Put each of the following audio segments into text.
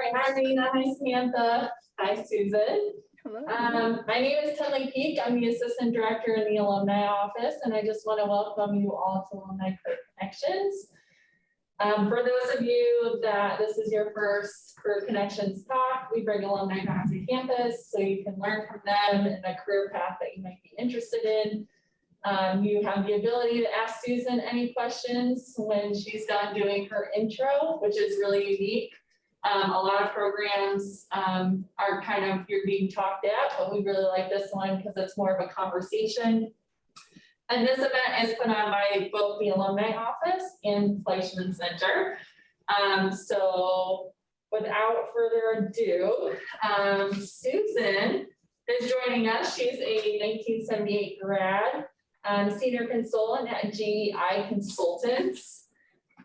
right, hi Rena, hi Samantha, hi Susan. Hello. My name is Tenley Peak. I'm the Assistant Director in the Alumni Office, and I just want to welcome you all to Alumni Career Connections. For those of you that this is your first Career Connections talk, we bring alumni back to campus so you can learn from them in a career path that you might be interested in. You have the ability to ask Susan any questions when she's done doing her intro, which is really unique. A lot of programs are kind of, you're being talked at, but we really like this one because it's more of a conversation. And this event is put on by both the Alumni Office and Fleischman Center. So without further ado, Susan is joining us. She's a 1978 grad, senior consultant at GEI Consultants.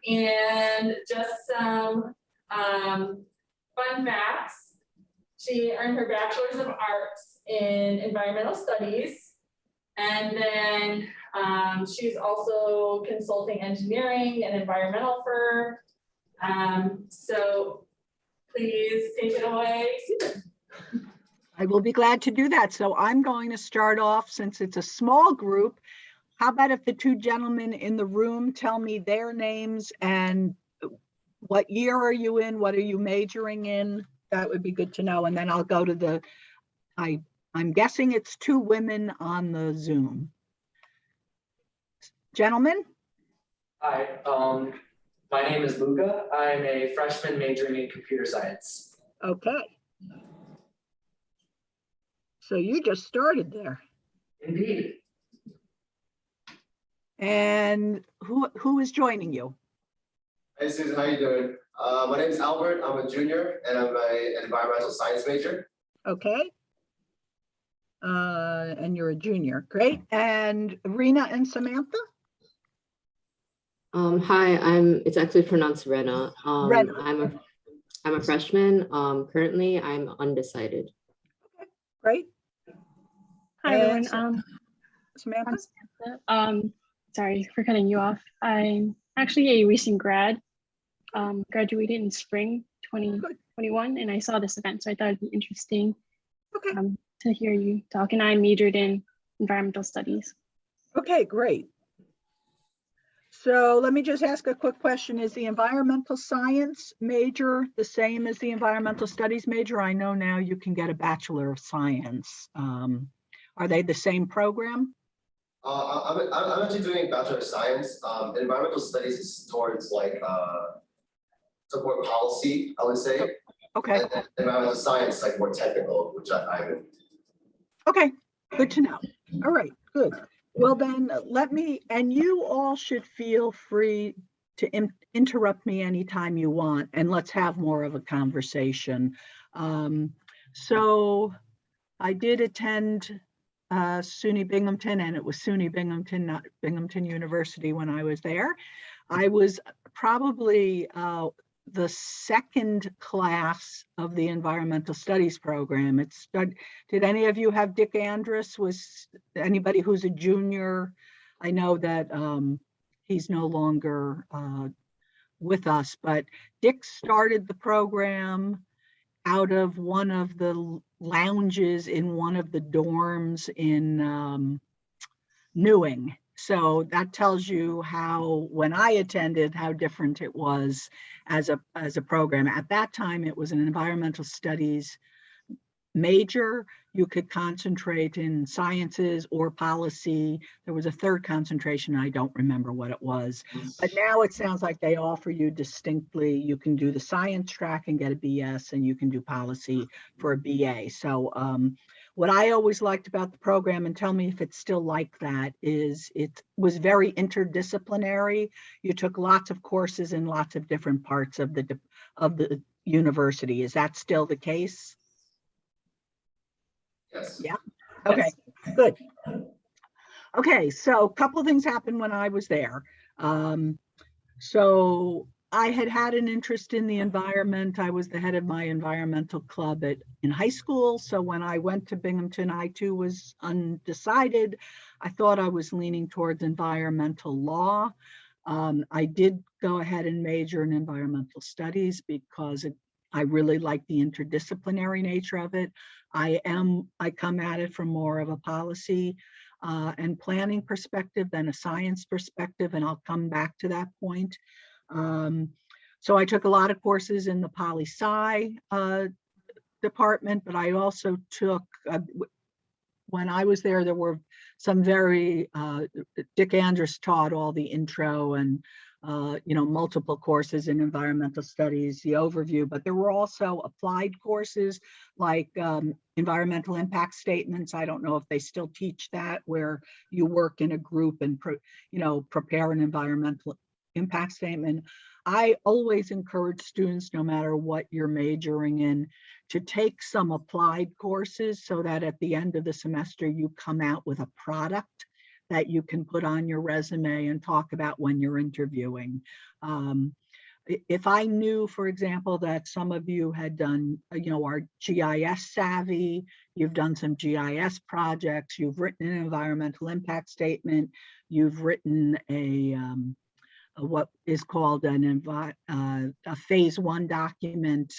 And just some fun facts. She earned her Bachelor's of Arts in Environmental Studies. And then she's also consulting engineering and environmental firm. So please take it away, Susan. I will be glad to do that. So I'm going to start off, since it's a small group. How about if the two gentlemen in the room tell me their names and what year are you in? What are you majoring in? That would be good to know. And then I'll go to the, I'm guessing it's two women on the Zoom. Gentlemen? Hi, my name is Luca. I'm a freshman majoring in computer science. Okay. So you just started there. Indeed. And who is joining you? Hey Susan, how you doing? My name is Albert. I'm a junior and I'm an environmental science major. Okay. And you're a junior. Great. And Rena and Samantha? Hi, it's actually pronounced Rena. Rena. I'm a freshman. Currently I'm undecided. Okay, great. Hi everyone. Samantha? I'm Samantha. Sorry for cutting you off. I'm actually a recent grad. Graduated in spring 2021, and I saw this event, so I thought it'd be interesting to hear you talk. And I majored in environmental studies. Okay, great. So let me just ask a quick question. Is the environmental science major the same as the environmental studies major? I know now you can get a Bachelor of Science. Are they the same program? I'm actually doing Bachelor of Science. Environmental Studies is towards like support policy, I would say. Okay. And then environmental science like more technical, which I'm in. Okay, good to know. All right, good. Well then, and you all should feel free to interrupt me anytime you want, and let's have more of a conversation. So I did attend SUNY Binghamton, and it was SUNY Binghamton, not Binghamton University when I was there. I was probably the second class of the environmental studies program. Did any of you have Dick Andrus? Was anybody who's a junior? I know that he's no longer with us, but Dick started the program out of one of the lounges in one of the dorms in Newing. So that tells you how, when I attended, how different it was as a program. At that time, it was an environmental studies major. You could concentrate in sciences or policy. There was a third concentration. I don't remember what it was. But now it sounds like they offer you distinctly, you can do the science track and get a BS, and you can do policy for a BA. So what I always liked about the program, and tell me if it's still like that, is it was very interdisciplinary. You took lots of courses in lots of different parts of the university. Is that still the case? Yes. Yeah. Okay, good. Okay, so a couple of things happened when I was there. So I had an interest in the environment. I was the head of my environmental club in high school. So when I went to Binghamton, I too was undecided. I thought I was leaning towards environmental law. I did go ahead and major in environmental studies because I really like the interdisciplinary nature of it. I come at it from more of a policy and planning perspective than a science perspective, and I'll come back to that point. So I took a lot of courses in the poli-sci department, but I also took, when I was there were some very, Dick Andrus taught all the intro and multiple courses in environmental studies, the overview, but there were also applied courses like environmental impact statements. I don't know if they still teach that, where you work in a group and prepare an environmental impact statement. I always encourage students, no matter what you're majoring in, to take some applied courses so that at the end of the semester you come out with a product that you can put on your resume and talk about when you're interviewing. If I knew, for example, that some of you had done, are GIS savvy, you've done some GIS projects, you've written an environmental impact statement, you've written what is called a phase 1 document,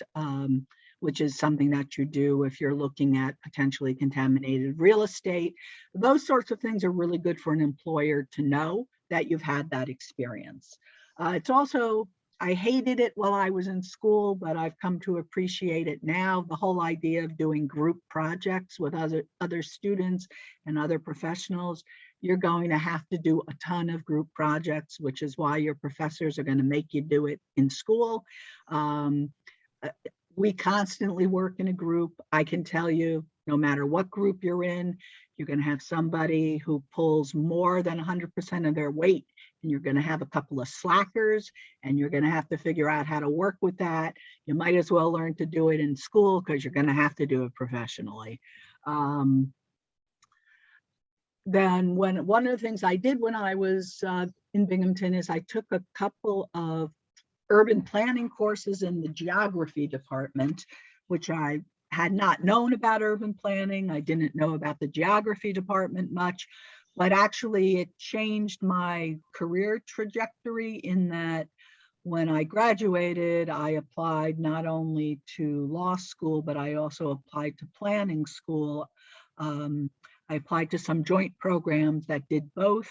which is something that you do if you're looking at potentially contaminated real estate. Those sorts of things are really good for an employer to know that you've had that experience. It's also, I hated it while I was in school, but I've come to appreciate it now. The whole idea of doing group projects with other students and other professionals. You're going to have to do a ton of group projects, which is why your professors are going to make you do it in school. We constantly work in a group. I can tell you, no matter what group you're in, you're going to have somebody who pulls more than 100% of their weight, and you're going to have a couple of slackers, and you're going to have to figure out how to work with that. You might as well learn to do it in school because you're going to have to do it professionally. Then one of the things I did when I was in Binghamton is I took a couple of urban planning courses in the geography department, which I had not known about urban planning. I didn't know about the geography department much, but actually it changed my career trajectory in that when I graduated, I applied not only to law school, but I also applied to planning school. I applied to some joint programs that did both.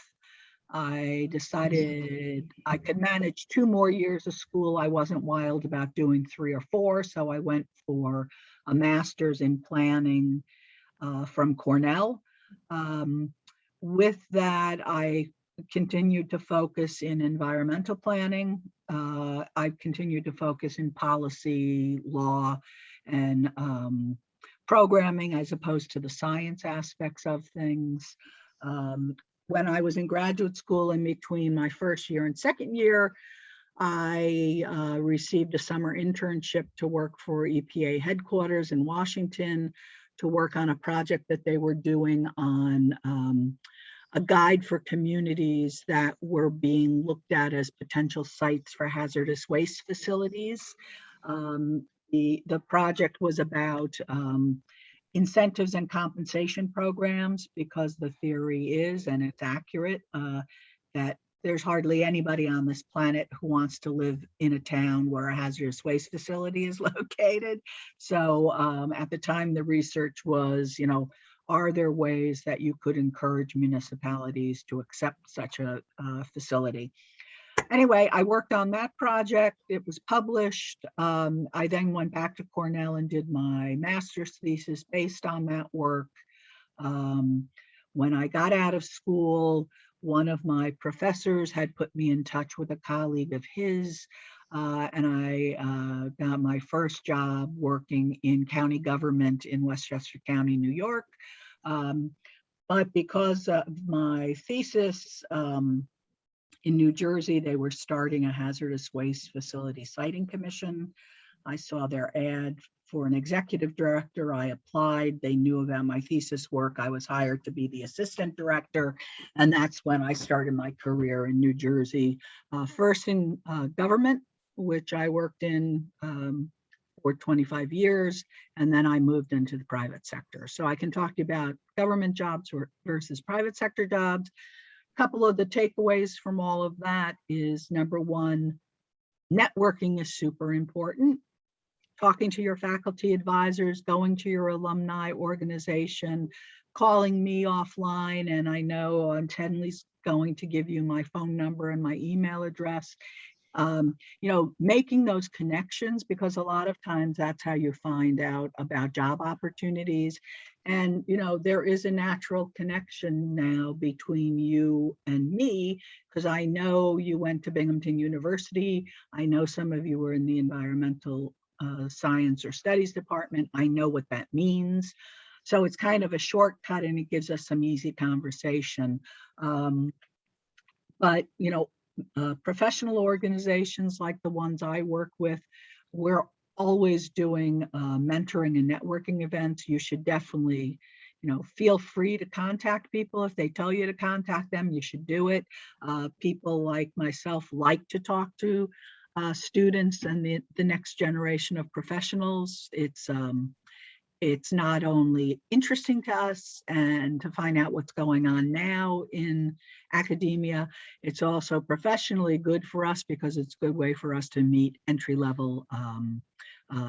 I decided I could manage 2 more years of school. I wasn't wild about doing 3 or 4, so I went for a master's in planning from Cornell. With that, I continued to focus in environmental planning. I've continued to focus in policy, law, and programming as opposed to the science aspects of things. When I was in graduate school, in between my first year and second year, I received a summer internship to work for EPA headquarters in Washington, to work on a project that they were doing on a guide for communities that were being looked at as potential sites for hazardous waste facilities. The project was about incentives and compensation programs, because the theory is, and it's accurate, that there's hardly anybody on this planet who wants to live in a town where a hazardous waste facility is located. So at the time, the research was, are there ways that you could encourage municipalities to accept such a facility? Anyway, I worked on that project. It was published. I then went back to Cornell and did my master's thesis based on that work. When I got out of school, one of my professors had put me in touch with a colleague of his, and I got my first job working in county government in Westchester County, New York. But because of my thesis, in New Jersey, they were starting a hazardous waste facility siting commission. I saw their ad for an executive director. I applied. They knew about my thesis work. I was hired to be the assistant director. And that's when I started my career in New Jersey, first in government, which I worked in for 25 years. And then I moved into the private sector. So I can talk to you about government jobs versus private sector jobs. Couple of the takeaways from all of that is, number one, networking is super important. talking to your faculty advisors, going to your alumni organization, calling me offline, and I know Tenley's going to give you my phone number and my email address. Making those connections, because a lot of times that's how you find out about job opportunities. And, there is a natural connection now between you and me, because I know you went to Binghamton University. I know some of you were in the environmental science or studies department. I know what that means. So it's kind of a shortcut and it gives us some easy conversation. But, professional organizations like the ones I work with, we're always doing mentoring and networking events. You should definitely, feel free to contact people. If they tell you to contact them, you should do it. People like myself like to talk to students and the next generation of professionals. It's not only interesting to us and to find out what's going on now in academia, it's also professionally good for us because it's a good way for us to meet entry-level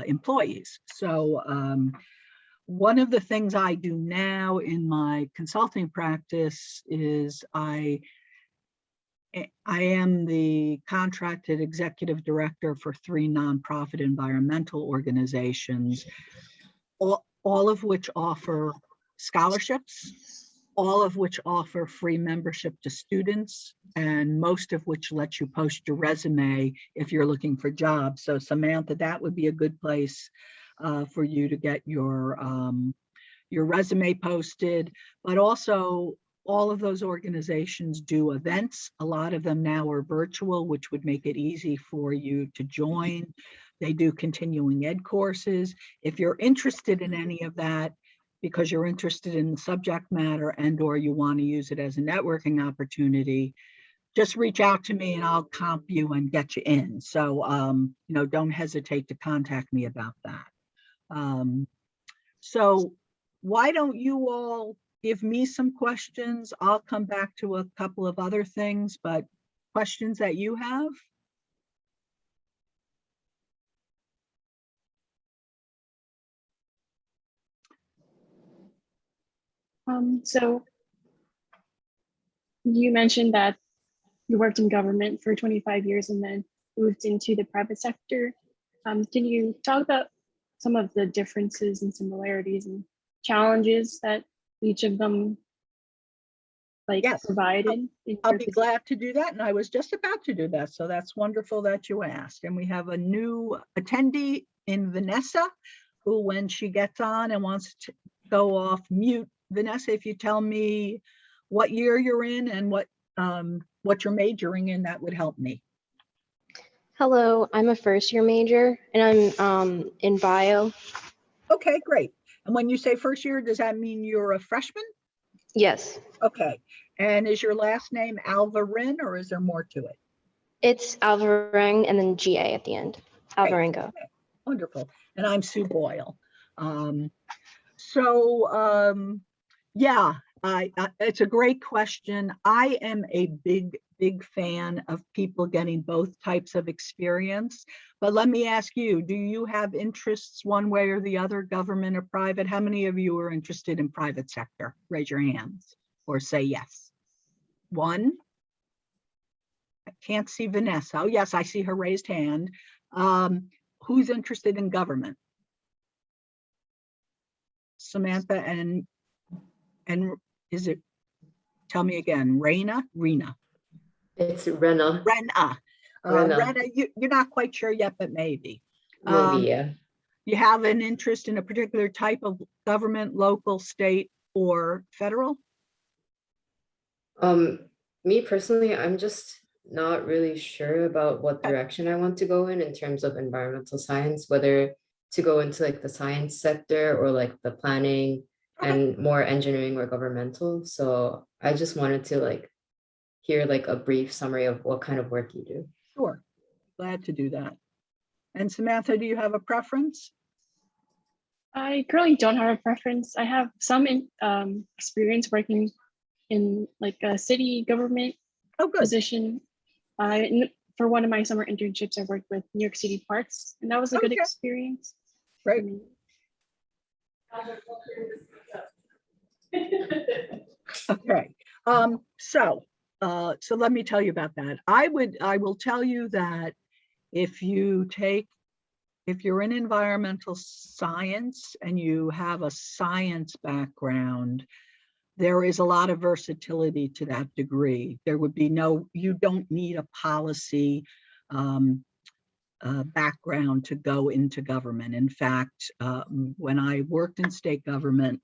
employees. So one of the things I do now in my consulting practice is I am the contracted executive director for 3 nonprofit environmental organizations, all of which offer scholarships, all of which offer free membership to students, and most of which let you post your resume if you're looking for jobs. So Samantha, that would be a good place for you to get your resume posted. But also, all of those organizations do events. A lot of them now are virtual, which would make it easy for you to join. They do continuing ed courses. If you're interested in any of that, because you're interested in the subject matter and or you want to use it as a networking opportunity, just reach out to me and I'll comp you and get you in. So, don't hesitate to contact me about that. So why don't you all give me some questions? I'll come back to a couple of other things, but questions that you have? So you mentioned that you worked in government for 25 years and then moved into the private sector. Can you talk about some of the differences and similarities and challenges that each of them Yes. provided? I'll be glad to do that. And I was just about to do that. So that's wonderful that you asked. And we have a new attendee in Vanessa, who when she gets on and wants to go off mute, Vanessa, if you tell me what year you're in and what you're majoring in, that would help me. Hello, I'm a first year major and I'm in bio. Okay, great. And when you say first year, does that mean you're a freshman? Yes, Okay. And is your last name Alvarin or is there more to it? it's Alvareng and then GA at the end. Great. Alvarengo. Okay. Wonderful. And I'm Sue Boyle. Yeah, it's a great question. I am a big fan of people getting both types of experience. But let me ask you, do you have interests one way or the other, government or private? How many of you are interested in private sector? Raise your hands or say yes. One. I can't see Vanessa. Oh, yes, I see her raised hand. Who's interested in government? Samantha and is it, tell me again, Rena? It's Rena. Rena, you're not quite sure yet, but maybe. Maybe, yeah. You have an interest in a particular type of government, local, state, or federal? Me personally, I'm just not really sure about what direction I want to go in terms of environmental science, whether to go into like the science sector or like the planning and more engineering or governmental. So I just wanted to like hear like a brief summary of what kind of work you do. Sure, glad to do that. And Samantha, do you have a preference? I currently don't have a preference. I have some experience working in like a city government position. for one of my summer internships, I worked with New York City parks, and that was a good Okay. experience. Great. Okay, so let me tell you about that. I will tell you that if you're in environmental science and you have a science background, there is a lot of versatility to that degree. You don't need a policy background to go into government. In fact, when I worked in state government,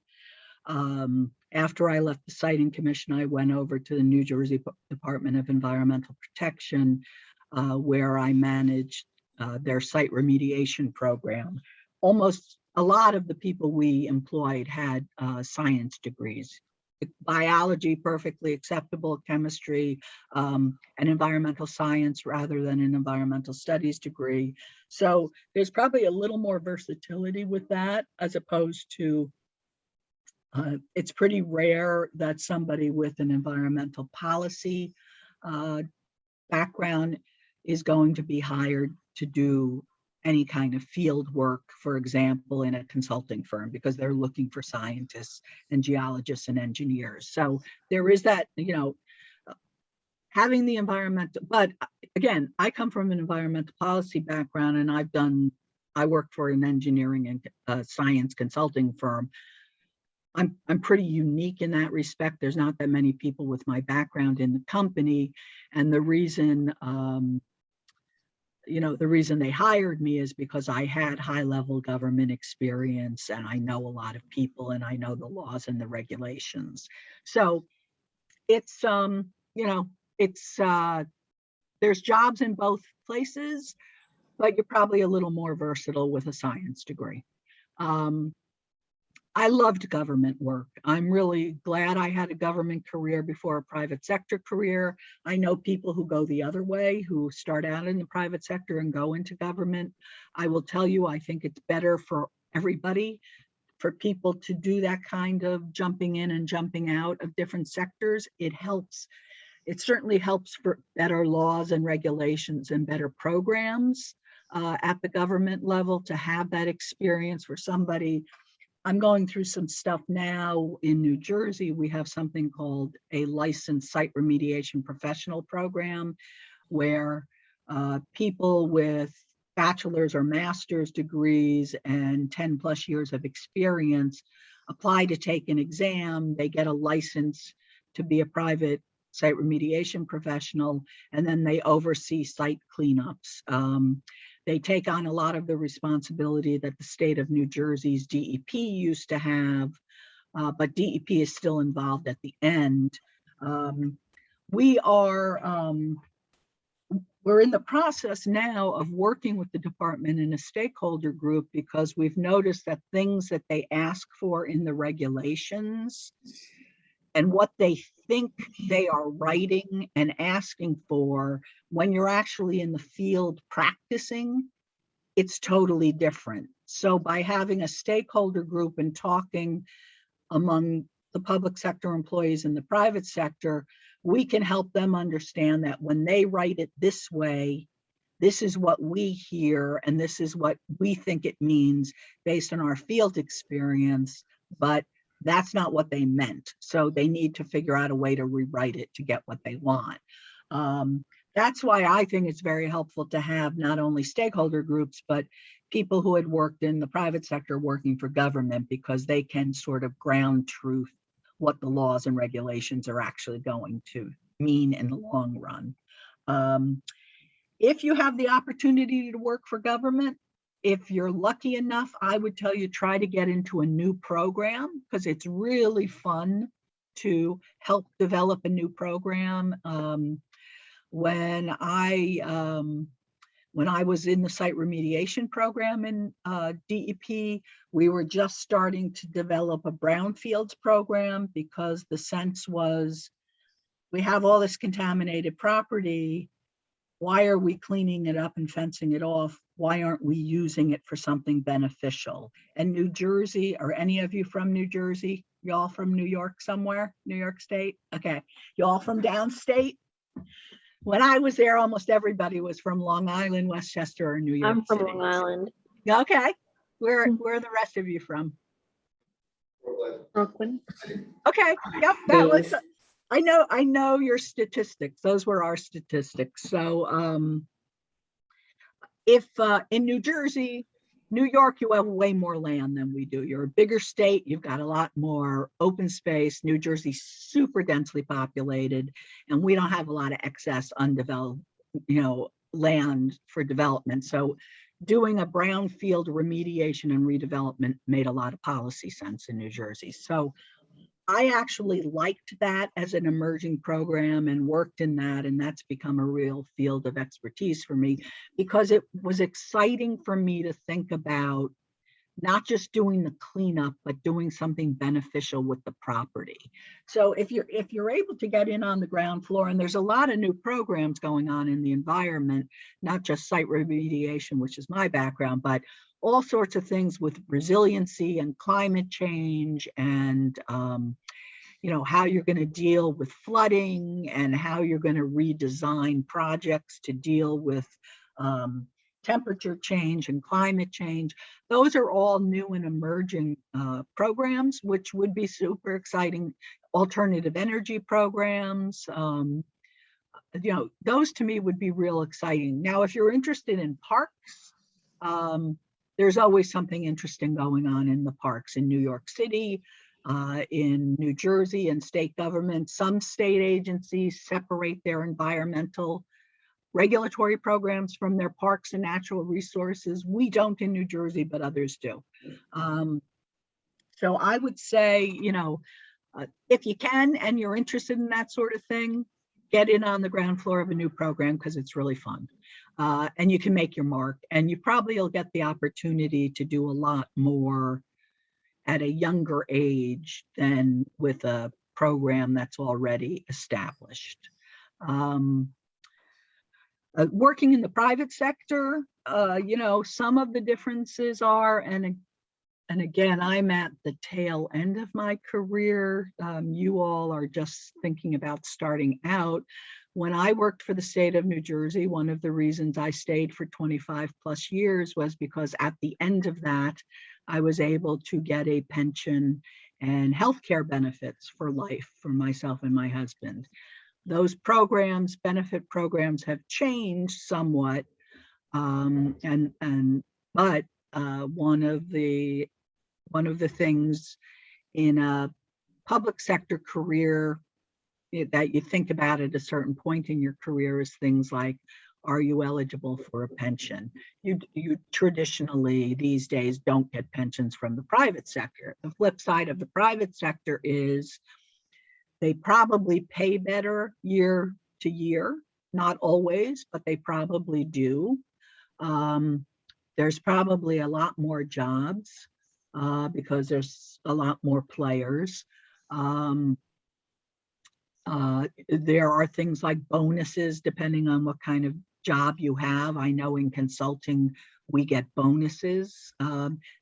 after I left the Siting Commission, I went over to the New Jersey Department of Environmental Protection, where I managed their site remediation program. Almost a lot of the people we employed had science degrees. Biology, perfectly acceptable, chemistry, and environmental science rather than an environmental studies degree. So there's probably a little more versatility with that, as opposed to it's pretty rare that somebody with an environmental policy background is going to be hired to do any kind of field work, for example, in a consulting firm, because they're looking for scientists and geologists and engineers. So there is that, having the environmental, but again, I come from an environmental policy background, and I work for an engineering and science consulting firm. I'm pretty unique in that respect. There's not that many people with my background in the company, and the reason they hired me is because I had high-level government experience, and I know a lot of people, and I know the laws and the regulations. So it's there's jobs in both places, but you're probably a little more versatile with a science degree. I loved government work. I'm really glad I had a government career before a private sector career. I know people who go the other way, who start out in the private sector and go into government. I will tell you, I think it's better for everybody, for people to do that kind of jumping in and jumping out of different sectors. It helps. It certainly helps for better laws and regulations and better programs at the government level to have that experience. For somebody, I'm going through some stuff now in New Jersey. We have something called a licensed site remediation professional program, where people with bachelor's or master's degrees and 10 plus years of experience apply to take an exam. They get a license to be a private site remediation professional, and then they oversee site cleanups. They take on a lot of the responsibility that the state of New Jersey's DEP used to have, but DEP is still involved at the end. We're in the process now of working with the department in a stakeholder group, because we've noticed that things that they ask for in the regulations and what they think they are writing and asking for, when you're actually in the field practicing, it's totally different. So by having a stakeholder group and talking among the public sector employees in the private sector, we can help them understand that when they write it this way, this is what we hear and this is what we think it means based on our field experience, but that's not what they meant. So they need to figure out a way to rewrite it to get what they want. That's why I think it's very helpful to have not only stakeholder groups, but people who had worked in the private sector working for government, because they can sort of ground truth what the laws and regulations are actually going to mean in the long run. If you have the opportunity to work for government, if you're lucky enough, I would tell you, try to get into a new program, because it's really fun to help develop a new program. When I was in the site remediation program in DEP, we were just starting to develop a brownfields program, because the sense was, we have all this contaminated property. Why are we cleaning it up and fencing it off? Why aren't we using it for something beneficial? And New Jersey, are any of you from New Jersey? Y'all from New York somewhere? New York State? Okay, y'all from downstate? When I was there, almost everybody was from Long Island, Westchester, or New York I'm from City. Long Island. Okay, where are the rest of you from? Brooklyn. Okay, yep, that was, Queens. I know your statistics. Those were our statistics. So if in New Jersey, New York, you have way more land than we do. You're a bigger state. You've got a lot more open space. New Jersey's super densely populated, and we don't have a lot of excess undeveloped, land for development. So doing a brownfield remediation and redevelopment made a lot of policy sense in New Jersey. So I actually liked that as an emerging program and worked in that, and that's become a real field of expertise for me because it was exciting for me to think about not just doing the cleanup, but doing something beneficial with the property. So if you're able to get in on the ground floor, and there's a lot of new programs going on in the environment, not just site remediation, which is my background, but all sorts of things with resiliency and climate change and how you're going to deal with flooding and how you're going to redesign projects to deal with temperature change and climate change. Those are all new and emerging programs, which would be super exciting. Alternative energy programs, those to me would be real exciting. Now, if you're interested in parks, there's always something interesting going on in the parks in New York City, in New Jersey and state government. Some state agencies separate their environmental regulatory programs from their parks and natural resources. We don't in New Jersey, but others do. So I would say, if you can and you're interested in that sort of thing, get in on the ground floor of a new program because it's really fun. And you can make your mark, and you probably will get the opportunity to do a lot more at a younger age than with a program that's already established. Working in the private sector, some of the differences are, and again, I'm at the tail end of my career. You all are just thinking about starting out. When I worked for the state of New Jersey, one of the reasons I stayed for 25 plus years was because at the end of that, I was able to get a pension and healthcare benefits for life for myself and my husband. Those programs, benefit programs, have changed somewhat, but one of the things in a public sector career that you think about at a certain point in your career is things like, are you eligible for a pension? You traditionally these days don't get pensions from the private sector. The flip side of the private sector is they probably pay better year to year, not always, but they probably do. There's probably a lot more jobs because there's a lot more players. There are things like bonuses depending on what kind of job you have. I know in consulting, we get bonuses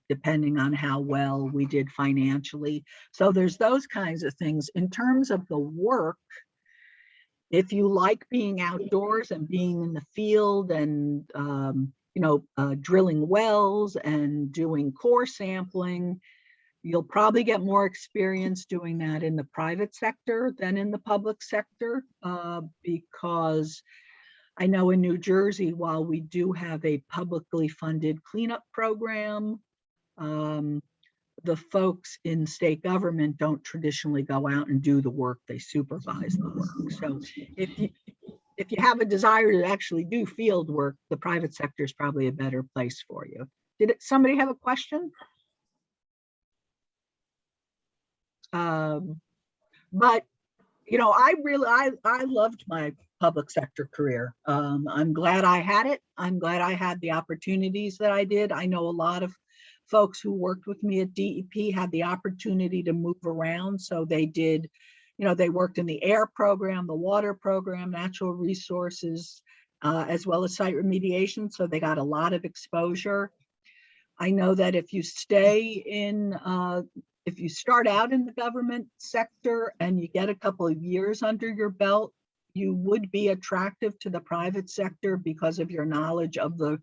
depending on how well we did financially. So there's those kinds of things. In terms of the work, if you like being outdoors and being in the field and drilling wells and doing core sampling, you'll probably get more experience doing that in the private sector than in the public sector because I know in New Jersey, while we do have a publicly funded cleanup program, the folks in state government don't traditionally go out and do the work, they supervise the work. So if you have a desire to actually do field work, the private sector is probably a better place for you. Somebody have a question? But I loved my public sector career. I'm glad I had it. I'm glad I had the opportunities that I did. I know a lot of folks who worked with me at DEP had the opportunity to move around. So they did, they worked in the air program, the water program, natural resources, as well as site remediation. So they got a lot of exposure. I know that if you start out in the government sector and you get a couple of years under your belt, you would be attractive to the private sector because of your knowledge of the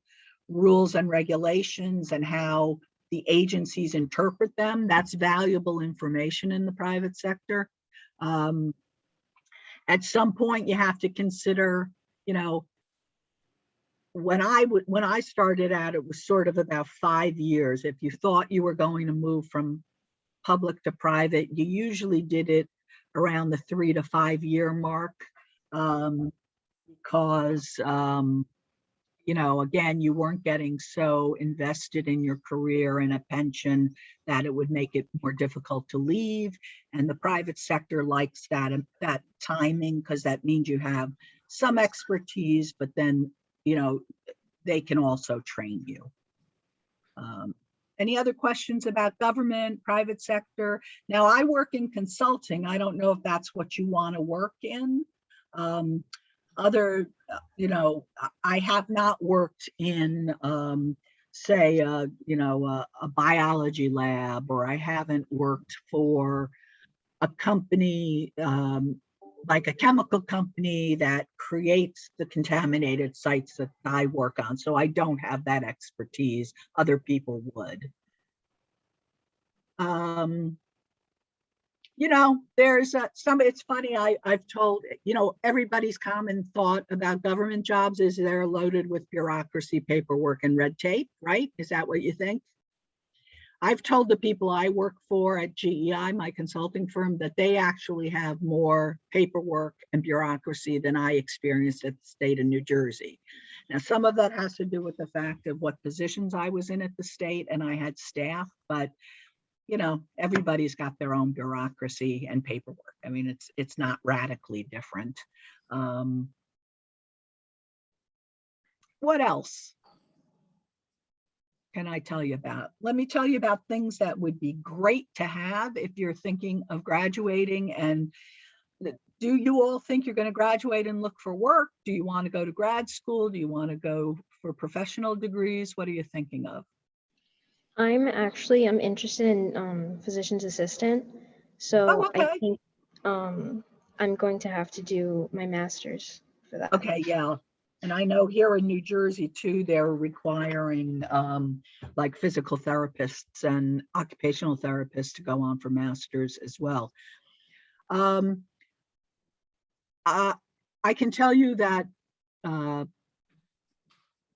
rules and regulations and how the agencies interpret them. That's valuable information in the private sector. At some point, you have to consider, you know, when I started out, it was sort of about 5 years. If you thought you were going to move from public to private, you usually did it around the 3 to 5 year mark, because you know, again, you weren't getting so invested in your career and a pension that it would make it more difficult to leave. And the private sector likes that timing, because that means you have some expertise, but then, you know, they can also train you. Any other questions about government, private sector? Now, I work in consulting. I don't know if that's what you want to work in. You know, I have not worked in, say, you know, a biology lab, or I haven't worked for a company, like a chemical company that creates the contaminated sites that I work on. So I don't have that expertise. Other people would. You know, there's it's funny, I've told, you know, everybody's common thought about government jobs is they're loaded with bureaucracy, paperwork, and red tape, right? Is that what you think? I've told the people I work for at GEI, my consulting firm, that they actually have more paperwork and bureaucracy than I experienced at the state of New Jersey. Now, some of that has to do with the fact of what positions I was in at the state, and I had staff, but you know, everybody's got their own bureaucracy and paperwork. I mean, it's not radically different. What else can I tell you about? Let me tell you about things that would be great to have if you're thinking of graduating. And do you all think you're going to graduate and look for work? Do you want to go to grad school? Do you want to go for professional degrees? What are you thinking of? I'm interested in physician's assistant. So Oh, okay. I think I'm going to have to do my master's for that. Okay, yeah. And I know here in New Jersey too, they're requiring like physical therapists and occupational therapists to go on for masters as well. I can tell you that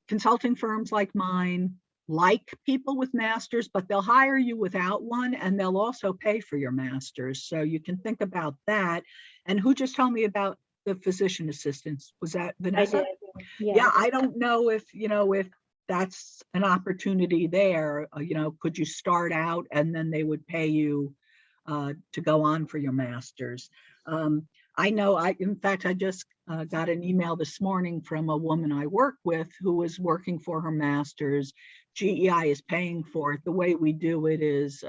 consulting firms like mine like people with masters, but they'll hire you without one, and they'll also pay for your masters. So you can think about that. And who just told me about the physician assistants? Was that Vanessa? I did. Yeah, I don't know if, you know, if that's an opportunity there. You know, could you start out and then they would pay you to go on for your masters? I know, in fact, I just got an email this morning from a woman I work with who was working for her master's. GEI is paying for it. The way we do it is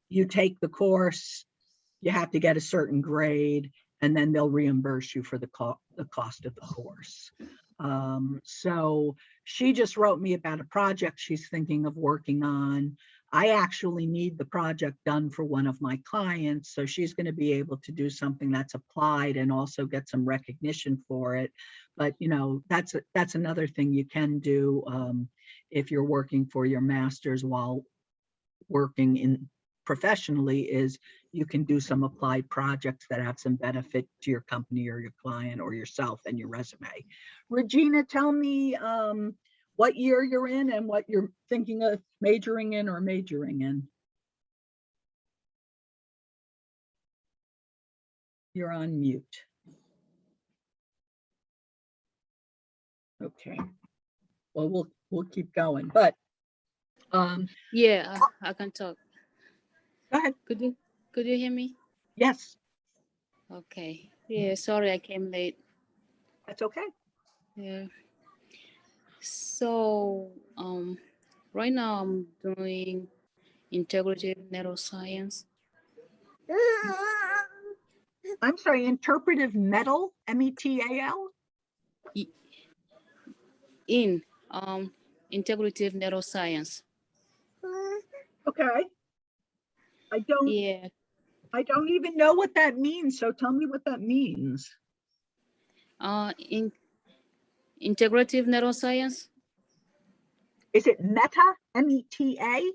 you take the course, you have to get a certain grade, and then they'll reimburse you for the cost of the course. So she just wrote me about a project she's thinking of working on. I actually need the project done for one of my clients, so she's going to be able to do something that's applied and also get some recognition for it. But you know, that's another thing you can do if you're working for your master's while working in professionally, is you can do some applied projects that have some benefit to your company or your client or yourself and your resume. Regina, tell me what year you're in and what you're thinking of majoring in or majoring in. You're on mute. Okay. Well, we'll keep going, but yeah, I can talk. go ahead. Could you hear me? Yes, Okay. Yeah, sorry I came late. that's okay. Yeah. So right now I'm doing integrative neuroscience. I'm sorry, interpretive metal, METAL? In integrative neuroscience. Okay. Yeah. I don't even know what that means. So tell me what that means. In integrative neuroscience. Is it META, M-E-T-A?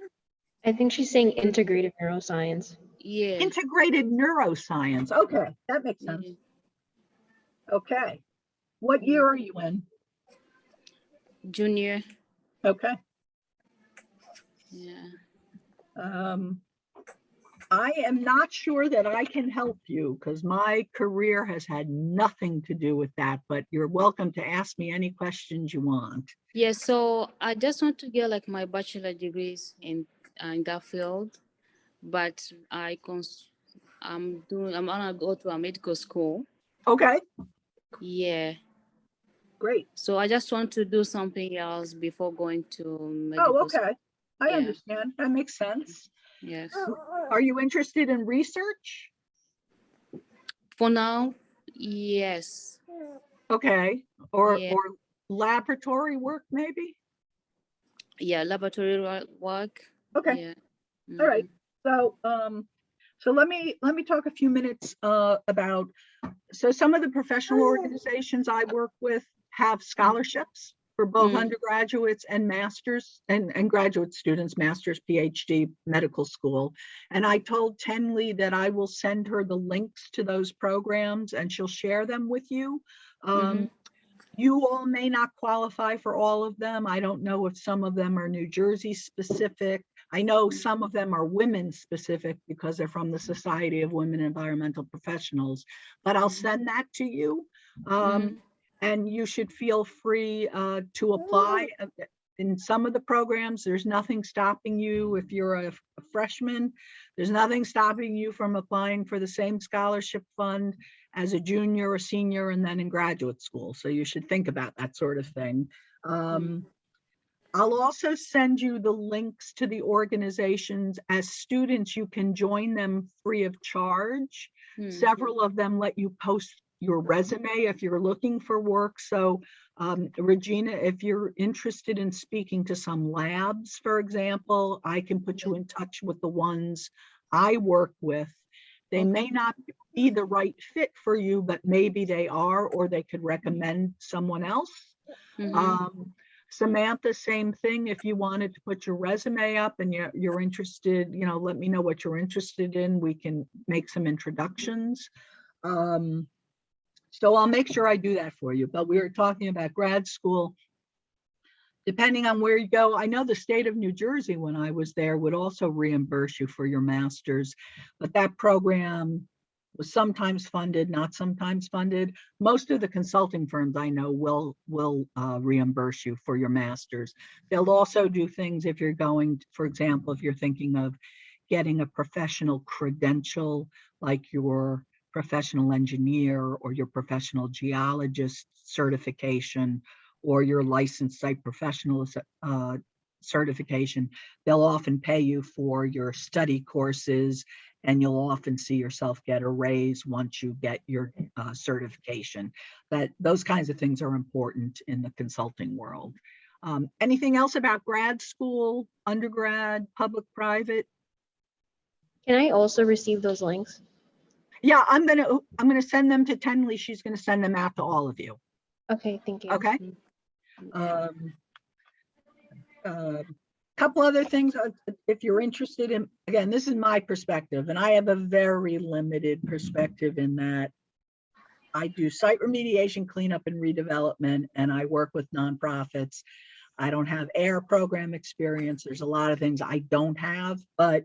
I think she's saying integrative neuroscience. Yeah. Integrated neuroscience. Okay, that makes sense. Yeah. Okay. What year are you in? Junior. Okay. Yeah. I am not sure that I can help you because my career has had nothing to do with that, but you're welcome to ask me any questions you want. Yeah. So I just want to get like my bachelor degrees in that field, but I'm gonna go to a medical school. Okay, Yeah. great. So I just want to do something else before going to medical Oh, school. okay. I Yeah. understand. That makes sense. Yes. Are you interested in research? For now, yes. Okay, or Yeah. or laboratory work maybe? Yeah, laboratory work. Okay, Yeah. all right. Mhm. So let me talk a few minutes about, so some of the professional organizations I work with have scholarships for both undergraduates and masters and graduate students, master's, PhD, medical school. And I told Tenley that I will send her the links to those programs and she'll share them with you. You all may not qualify for all of them. I don't know if some of them are New Jersey specific. I know some of them are women specific because they're from the Society of Women Environmental Professionals, but I'll send that to you. And you should feel free to apply. In some of the programs, there's nothing stopping you. If you're a freshman, there's nothing stopping you from applying for the same scholarship fund as a junior or senior and then in graduate school. So you should think about that sort of thing. I'll also send you the links to the organizations. As students, you can join them free of charge. Several of them let you post your resume if you're looking for work. So Regina, if you're interested in speaking to some labs, for example, I can put you in touch with the ones I work with. They may not be the right fit for you, but maybe they are, or they could recommend someone else. Samantha, same thing. If you wanted to put your resume up and you're interested, let me know what you're interested in. We can make some introductions. So I'll make sure I do that for you. But we were talking about grad school. Depending on where you go, I know the state of New Jersey, when I was there, would also reimburse you for your master's, but that program was sometimes funded, not sometimes funded. Most of the consulting firms I know will reimburse you for your master's. They'll also do things if you're going, for example, if you're thinking of getting a professional credential, like your professional engineer or your professional geologist certification, or your licensed site professional certification, they'll often pay you for your study courses, and you'll often see yourself get a raise once you get your certification. Those kinds of things are important in the consulting world. Anything else about grad school, undergrad, public, private? Can I also receive those links? Yeah, I'm gonna send them to Tenley. She's gonna send them out to all of you. Okay, thank you. Okay. Couple other things, if you're interested in, again, this is my perspective, and I have a very limited perspective in that I do site remediation, cleanup, and redevelopment, and I work with nonprofits. I don't have AIR program experience. There's a lot of things I don't have, but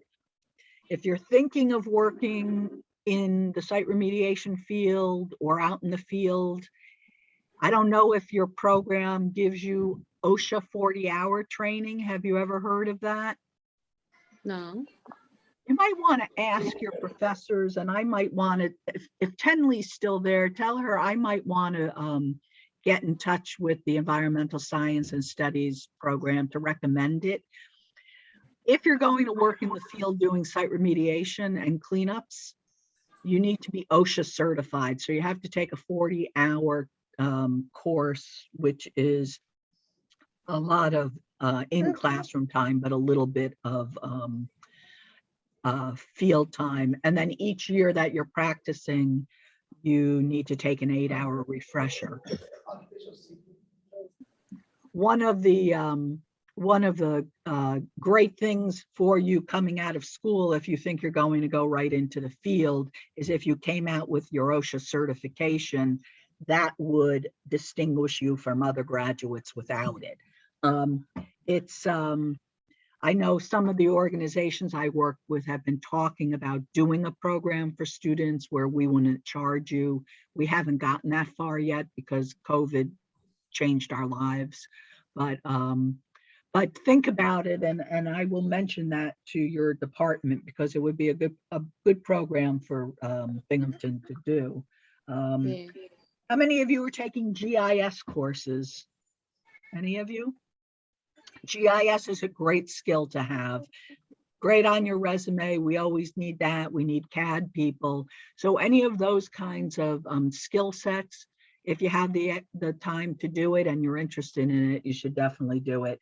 if you're thinking of working in the site remediation field or out in the field, I don't know if your program gives you OSHA 40-hour training. Have you ever heard of that? No. You might want to ask your professors, and I might want to, if Tenley's still there, tell her I might want to get in touch with the Environmental Science and Studies program to recommend it. If you're going to work in the field doing site remediation and cleanups, you need to be OSHA certified. So you have to take a 40-hour course, which is a lot of in classroom time, but a little bit of field time. And then each year that you're practicing, you need to take an 8-hour refresher. One of the great things for you coming out of school, if you think you're going to go right into the field, is if you came out with your OSHA certification, that would distinguish you from other graduates without it. I know some of the organizations I work with have been talking about doing a program for students where we wouldn't charge you. We haven't gotten that far yet because COVID changed our lives. But think about it, and I will mention that to your department because it would be a good program for Binghamton to do. Yeah. How many of you are taking GIS courses? Any of you? GIS is a great skill to have. Great on your resume. We always need that. We need CAD people. So any of those kinds of skill sets, if you have the time to do it and you're interested in it, you should definitely do it.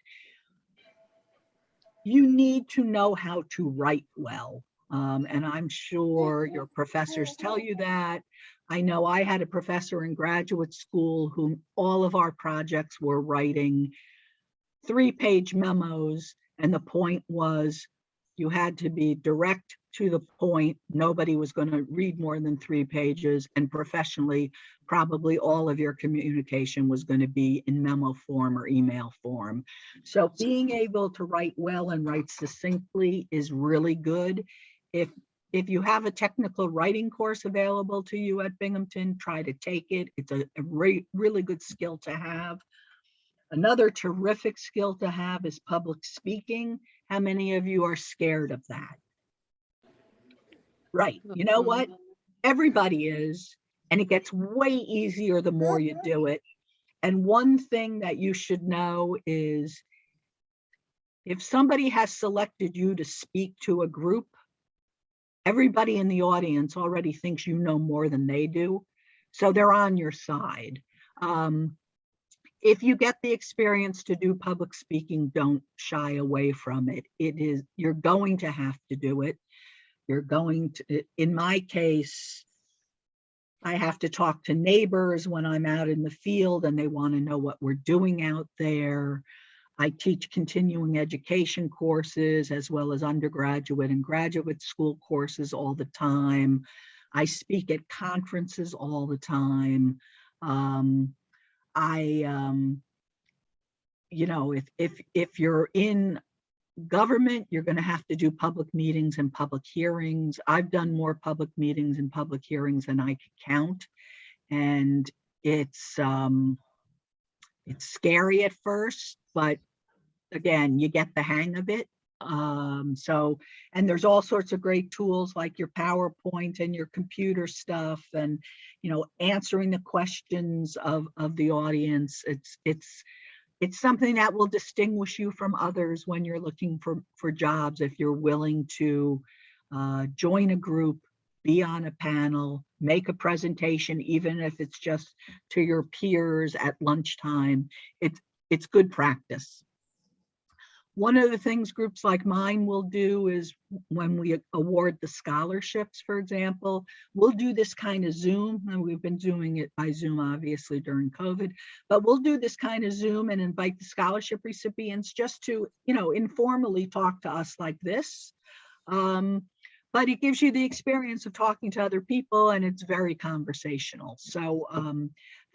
You need to know how to write well. And I'm sure your professors tell you that. I know I had a professor in graduate school who all of our projects were writing 3-page memos, and the point was you had to be direct to the point. Nobody was going to read more than 3 pages, and professionally, probably all of your communication was going to be in memo form or email form. So being able to write well and write succinctly is really good. If you have a technical writing course available to you at Binghamton, try to take it. It's a really good skill to have. Another terrific skill to have is public speaking. How many of you are scared of that? Right. You know what? Everybody is, and it gets way easier the more you do it. And one thing that you should know is if somebody has selected you to speak to a group, everybody in the audience already thinks you know more than they do. So they're on your side. If you get the experience to do public speaking, don't shy away from it. You're going to have to do it. You're going to, in my case, I have to talk to neighbors when I'm out in the field and they want to know what we're doing out there. I teach continuing education courses as well as undergraduate and graduate school courses all the time. I speak at conferences all the time. If you're in government, you're going to have to do public meetings and public hearings. I've done more public meetings and public hearings than I could count. And it's scary at first, but again, you get the hang of it. And there's all sorts of great tools like your PowerPoint and your computer stuff and, answering the questions of the audience. It's something that will distinguish you from others when you're looking for jobs. If you're willing to join a group, be on a panel, make a presentation, even if it's just to your peers at lunchtime, it's good practice. One of the things groups like mine will do is when we award the scholarships, for example, we'll do this kind of Zoom, and we've been doing it by Zoom, obviously, during COVID, but we'll do this kind of Zoom and invite the scholarship recipients just to, informally talk to us like this. But it gives you the experience of talking to other people, and it's very conversational. So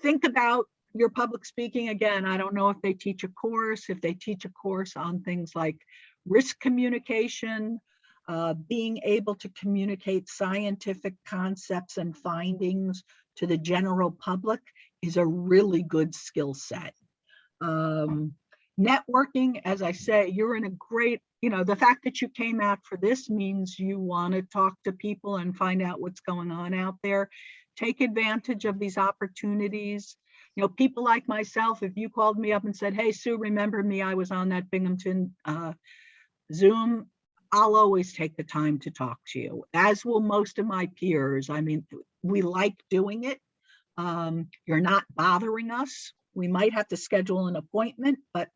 think about your public speaking. Again, I don't know if they teach a course. If they teach a course on things like risk communication, being able to communicate scientific concepts and findings to the general public is a really good skill set. Networking, as I say, you're in a great, the fact that you came out for this means you want to talk to people and find out what's going on out there. Take advantage of these opportunities. People like myself, if you called me up and said, hey, Sue, remember me? I was on that Binghamton Zoom. I'll always take the time to talk to you, as will most of my peers. I mean, we like doing it. You're not bothering us. We might have to schedule an appointment, but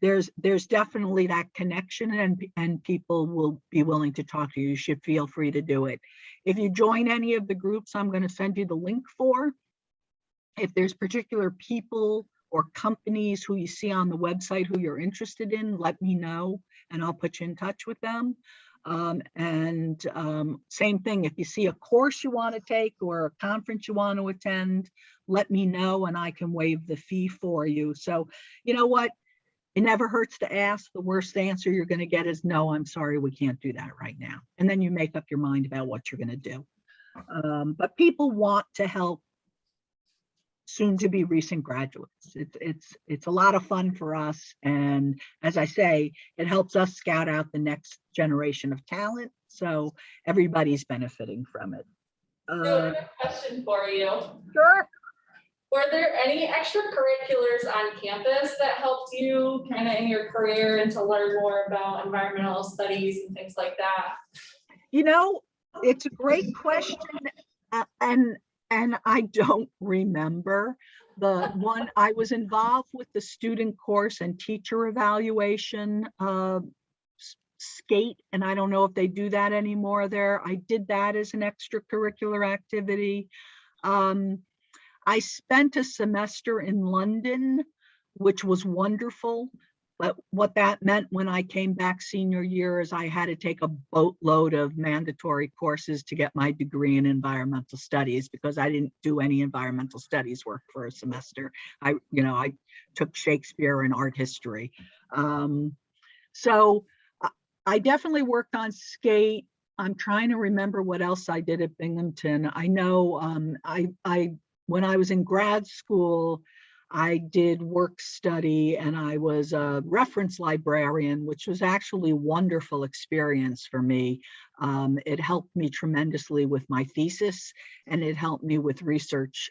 there's definitely that connection, and people will be willing to talk to you. You should feel free to do it. If you join any of the groups I'm going to send you the link for, if there's particular people or companies who you see on the website who you're interested in, let me know and I'll put you in touch with them. Same thing, if you see a course you want to take or a conference you want to attend, let me know and I can waive the fee for you. So you know what? It never hurts to ask. The worst answer you're going to get is no, I'm sorry, we can't do that right now. And then you make up your mind about what you're going to do. But people want to help soon to be recent graduates. It's a lot of fun for us. And as I say, it helps us scout out the next generation of talent. So everybody's benefiting from it. So I have a question for you. Sure. Were there any extracurriculars on campus that helped you kind of in your career and to learn more about environmental studies and things like that? You know, it's a great question. And I don't remember. The one I was involved with the student course and teacher evaluation skate, and I don't know if they do that anymore there. I did that as an extracurricular activity. I spent a semester in London, which was wonderful. But what that meant when I came back senior year is I had to take a boatload of mandatory courses to get my degree in environmental studies because I didn't do any environmental studies work for a semester. I took Shakespeare and art history. So I definitely worked on skate. I'm trying to remember what else I did at Binghamton. I know when I was in grad school, I did work study and I was a reference librarian, which was actually a wonderful experience for me. It helped me tremendously with my thesis and it helped me with research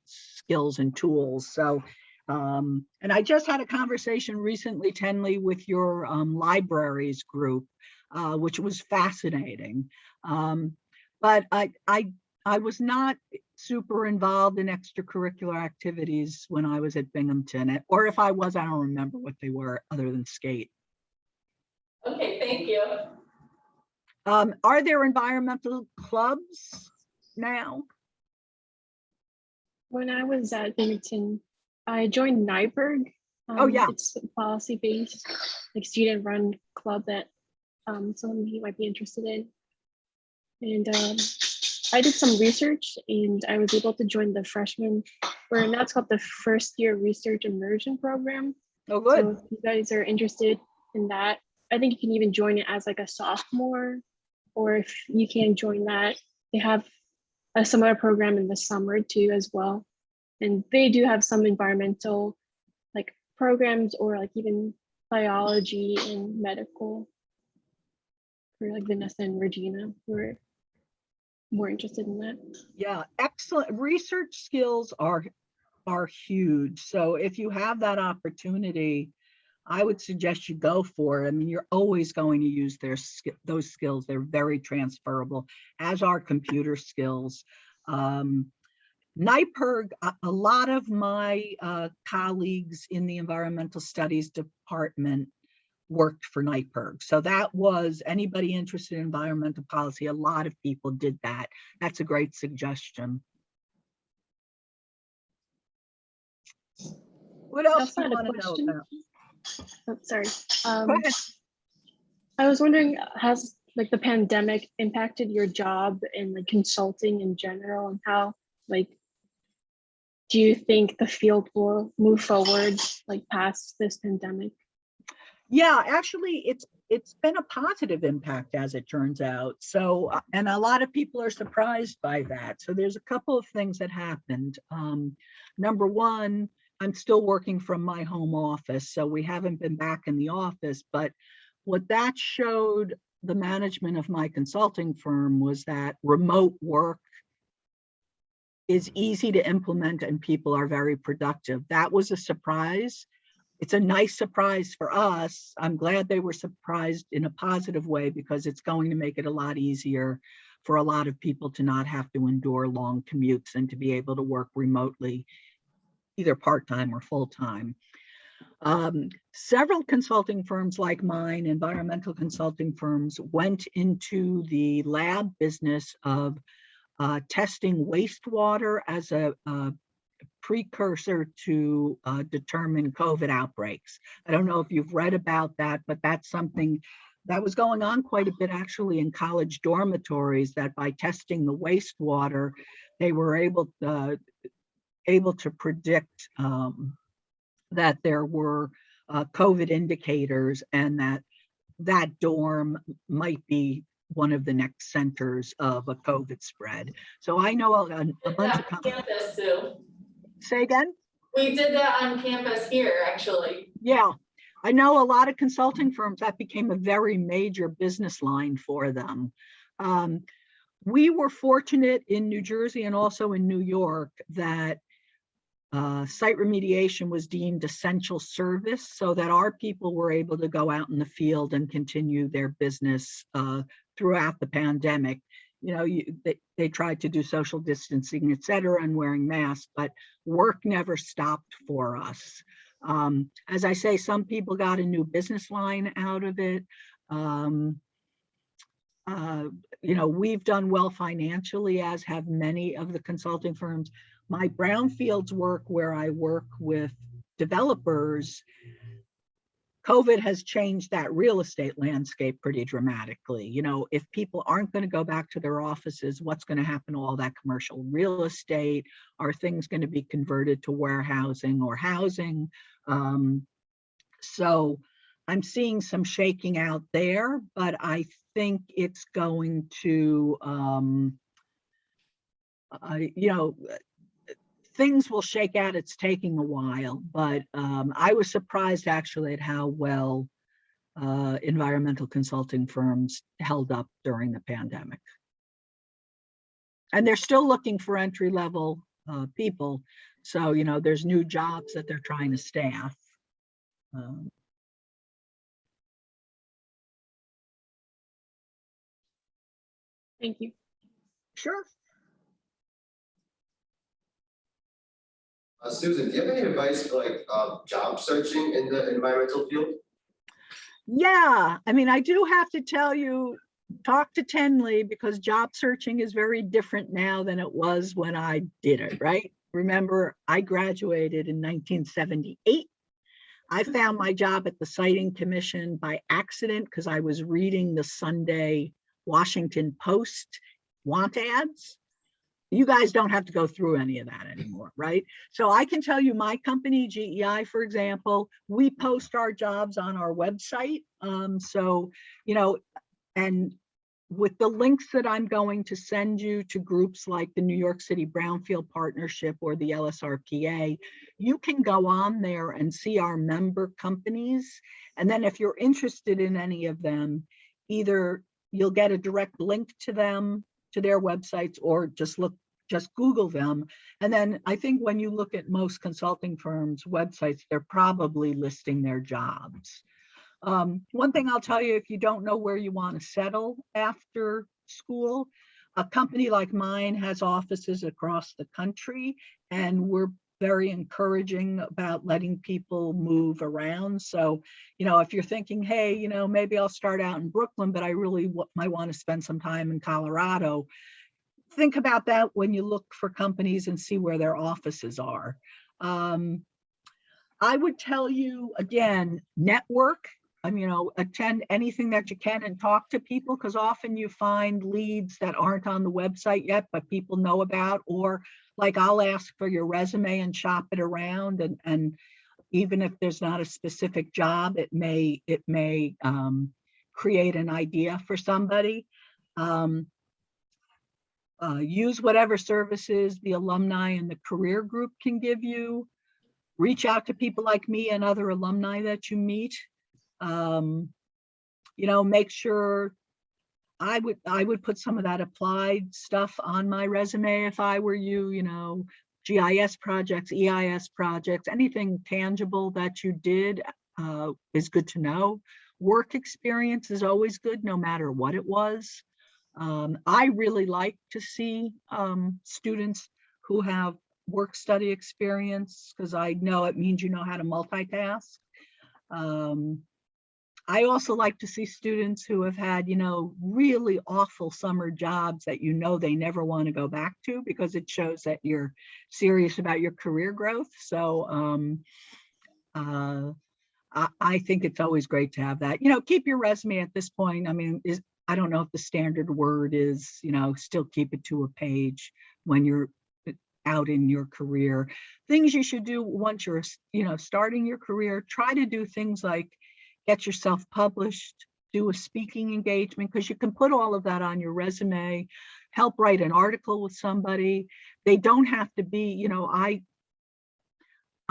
skills and tools. So, and I just had a conversation recently, Tenley, with your libraries group, which was fascinating. But I was not super involved in extracurricular activities when I was at Binghamton, or if I was, I don't remember what they were other than skate. Okay, thank you. Are there environmental clubs now? When I was at Binghamton, I joined NYPIRG. Oh, yeah. It's a policy-based, like student-run club that some of you might be interested in. And I did some research and I was able to join the freshman, or now it's called the first year research immersion program. Oh, good. So if you guys are interested in that, I think you can even join it as like a sophomore, or if you can't join that, they have a similar program in the summer too as well. And they do have some environmental like programs or like even biology and medical for like Vanessa and Regina who are more interested in that. Yeah, excellent. Research skills are huge. So if you have that opportunity, I would suggest you go for it. I mean, you're always going to use those skills. They're very transferable, as are computer skills. NYPIRG, a lot of my colleagues in the environmental studies department worked for NYPIRG. So that was anybody interested in environmental policy. A lot of people did that. That's a great suggestion. What else do you want to know about? Oh, sorry. Go ahead. I was wondering, has like the pandemic impacted your job in like consulting in general, and how like do you think the field will move forward like past this pandemic? Yeah, actually, it's been a positive impact as it turns out. So, and a lot of people are surprised by that. So there's a couple of things that happened. Number one, I'm still working from my home office, so we haven't been back in the office, but what that showed the management of my consulting firm was that remote work is easy to implement and people are very productive. That was a surprise. It's a nice surprise for us. I'm glad they were surprised in a positive way because it's going to make it a lot easier for a lot of people to not have to endure long commutes and to be able to work remotely, either part-time or full-time. Several consulting firms like mine, environmental consulting firms, went into the lab business of testing wastewater as a precursor to determine COVID outbreaks. I don't know if you've read about that, but that's something that was going on quite a bit actually in college dormitories, that by testing the wastewater, they were able to predict that there were COVID indicators, and that dorm might be one of the next centers of a COVID spread. So I know a bunch of companies. Campus too. Say again? We did that on campus here, actually. Yeah, I know a lot of consulting firms, that became a very major business line for them. We were fortunate in New Jersey and also in New York that site remediation was deemed essential service, so that our people were able to go out in the field and continue their business throughout the pandemic. You know, they tried to do social distancing, et cetera, and wearing masks, but work never stopped for us. As I say, some people got a new business line out of it. You know, we've done well financially, as have many of the consulting firms. My brownfields work, where I work with developers, COVID has changed that real estate landscape pretty dramatically. You know, if people aren't going to go back to their offices, what's going to happen to all that commercial real estate? Are things going to be converted to warehousing or housing? So I'm seeing some shaking out there, but I think it's going to, you know, things will shake out. It's taking a while, but I was surprised actually at how well environmental consulting firms held up during the pandemic. And they're still looking for entry-level people. So, you know, there's new jobs that they're trying to staff. Thank you. Sure. Susan, do you have any advice for like job searching in the environmental field? Yeah, I mean, I do have to tell you, talk to Tenley, because job searching is very different now than it was when I did it, right? Remember, I graduated in 1978. I found my job at the Siting Commission by accident because I was reading the Sunday Washington Post want ads. You guys don't have to go through any of that anymore, right? So I can tell you my company, GEI, for example, we post our jobs on our website. So, you know, and with the links that I'm going to send you to groups like the New York City Brownfield Partnership or the LSRPA, you can go on there and see our member companies. And then if you're interested in any of them, either you'll get a direct link to them, to their websites, or just Google them. And then I think when you look at most consulting firms' websites, they're probably listing their jobs. One thing I'll tell you, if you don't know where you want to settle after school, a company like mine has offices across the country, and we're very encouraging about letting people move around. So, you know, if you're thinking, hey, you know, maybe I'll start out in Brooklyn, but I really might want to spend some time in Colorado, think about that when you look for companies and see where their offices are. I would tell you, again, network. You know, attend anything that you can and talk to people, because often you find leads that aren't on the website yet, but people know about, or like I'll ask for your resume and shop it around, and even if there's not a specific job, it may create an idea for somebody. Use whatever services the alumni and the career group can give you. Reach out to people like me and other alumni that you meet. You know, make sure I would put some of that applied stuff on my resume if I were you, you know, GIS projects, EIS projects, anything tangible that you did is good to know. Work experience is always good, no matter what it was. I really like to see students who have work study experience, because I know it means you know how to multitask. I also like to see students who have had, really awful summer jobs that they never want to go back to, because it shows that you're serious about your career growth. So I think it's always great to have that. Keep your resume at this point. I mean, I don't know if the standard word is, still keep it to a page when you're out in your career. Things you should do once you're, starting your career, try to do things like get yourself published, do a speaking engagement, because you can put all of that on your resume, help write an article with somebody. They don't have to be,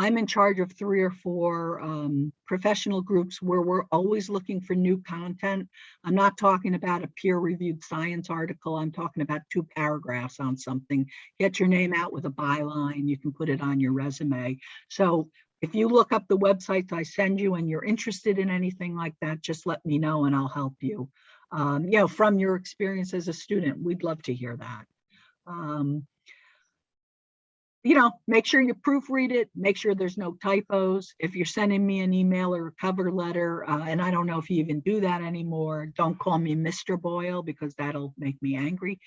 I'm in charge of 3 or 4 professional groups where we're always looking for new content. I'm not talking about a peer-reviewed science article. I'm talking about 2 paragraphs on something. Get your name out with a byline. You can put it on your resume. So if you look up the websites I send you and you're interested in anything like that, just let me know and I'll help you. From your experience as a student, we'd love to hear that. Make sure you proofread it, make sure there's no typos. If you're sending me an email or a cover letter, and I don't know if you even do that anymore, don't call me Mr. Boyle, because that'll make me angry.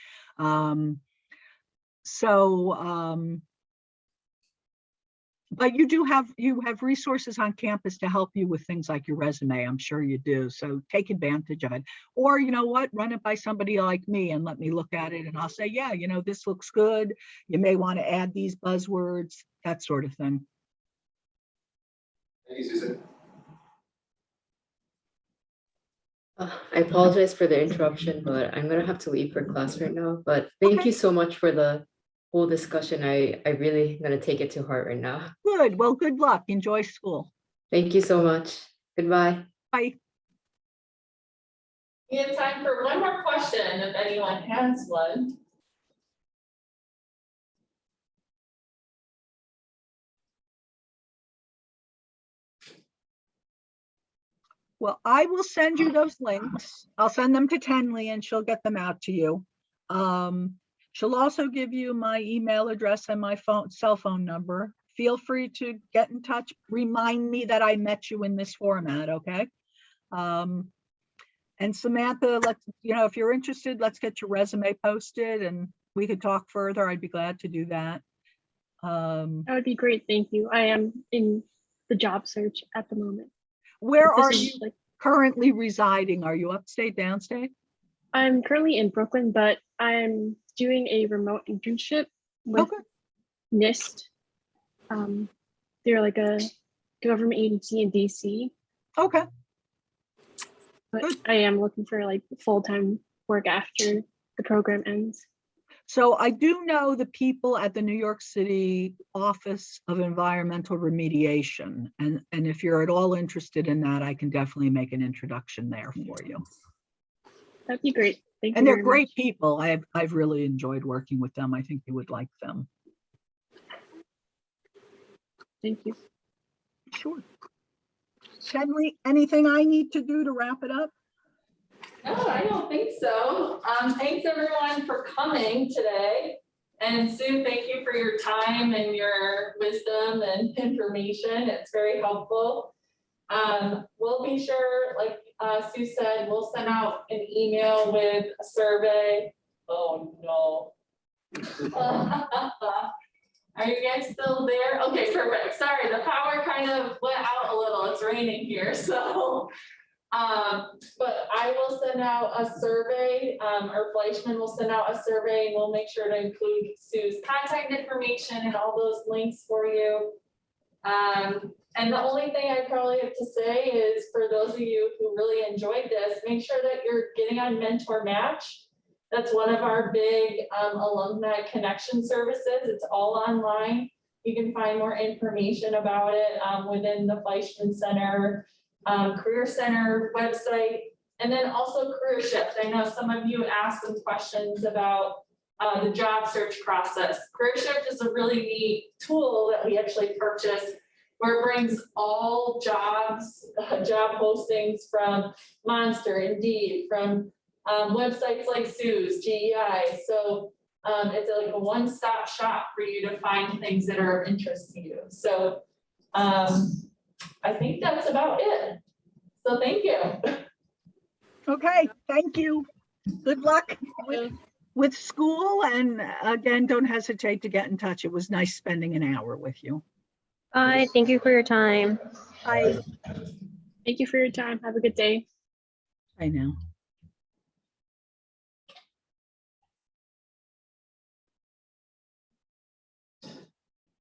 But you have resources on campus to help you with things like your resume. I'm sure you do. So take advantage of it. Or you know what, run it by somebody like me and let me look at it and I'll say, yeah, this looks good. You may want to add these buzzwords, that sort of thing. Thank you, Susan. I apologize for the interruption, but I'm gonna have to leave for class right now. But thank you so much for the whole discussion. I really gonna take it to heart right now. Good. Well, good luck. Enjoy school. Thank you so much. Goodbye. Bye. We have time for one more question if anyone has one. Well, I will send you those links. I'll send them to Tenley and she'll get them out to you. She'll also give you my email address and my cell phone number. Feel free to get in touch. Remind me that I met you in this format, okay? And Samantha, if you're interested, let's get your resume posted and we could talk further. I'd be glad to do that. That would be great. Thank you. I am in the job search at the moment. Where are you currently residing? Are you upstate, downstate? I'm currently in Brooklyn, but I'm doing a remote internship with NIST. They're like a government agency in DC. Okay. But I am looking for like full-time work after the program ends. So I do know the people at the New York City Office of Environmental Remediation. And if you're at all interested in that, I can definitely make an introduction there for you. That'd be great. Thank you. And they're great people. I've really enjoyed working with them. I think you would like them. Thank you. Sure. Tenley, anything I need to do to wrap it up? No, I don't think so. Thanks everyone for coming today. And Sue, thank you for your time and your wisdom and information. It's very helpful. We'll be sure, like Sue said, we'll send out an email with a survey. Oh no. Are you guys still there? Okay, perfect. Sorry, the power kind of went out a little. It's raining here, so. But I will send out a survey, or Fleischman will send out a survey and we'll make sure to include Sue's contact information and all those links for you. And the only thing I probably have to say is for those of you who really enjoyed this, make sure that you're getting on Mentor Match. That's one of our big alumni connection services. It's all online. You can find more information about it within the Fleischman Center Career Center website, and then also Career Shift. I know some of you asked some questions about the job search process. Career Shift is a really neat tool that we actually purchased where it brings all jobs, job postings from Monster, Indeed, from websites like Sue's, GEI. So it's like a one-stop shop for you to find things that are of interest to you. So I think that's about it. So thank you. Okay, thank you. Good luck with school, and again, don't hesitate to get in touch. It was nice spending an hour with you. Bye. Thank you for your time. Bye. Thank you for your time. Have a good day. I know.